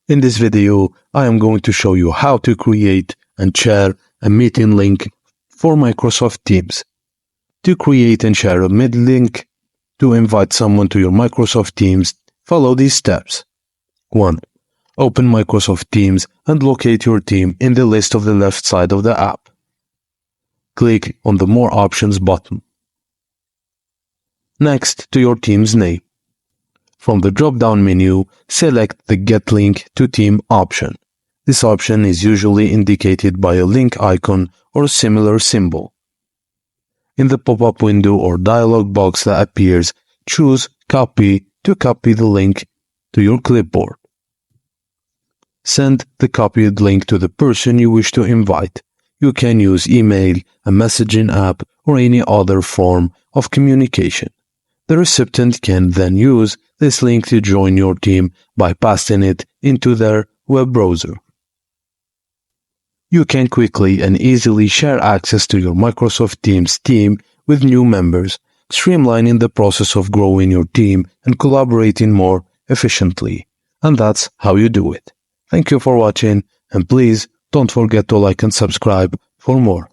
In this video, I am going to show you how to create and share a meeting link for Microsoft Teams. To create and share a meeting link to invite someone to your Microsoft Teams, follow these steps. 1. Open Microsoft Teams and locate your team in the list of the left side of the app. Click on the More Options button. Next to your team's name. From the drop-down menu, select the Get Link to Team option. This option is usually indicated by a link icon or a similar symbol. In the pop-up window or dialog box that appears, choose Copy to copy the link to your clipboard. Send the copied link to the person you wish to invite. You can use email, a messaging app, or any other form of communication. The recipient can then use this link to join your team by pasting it into their web browser. You can quickly and easily share access to your Microsoft Teams team with new members, streamlining the process of growing your team and collaborating more efficiently. And that's how you do it. Thank you for watching, and please don't forget to like and subscribe for more.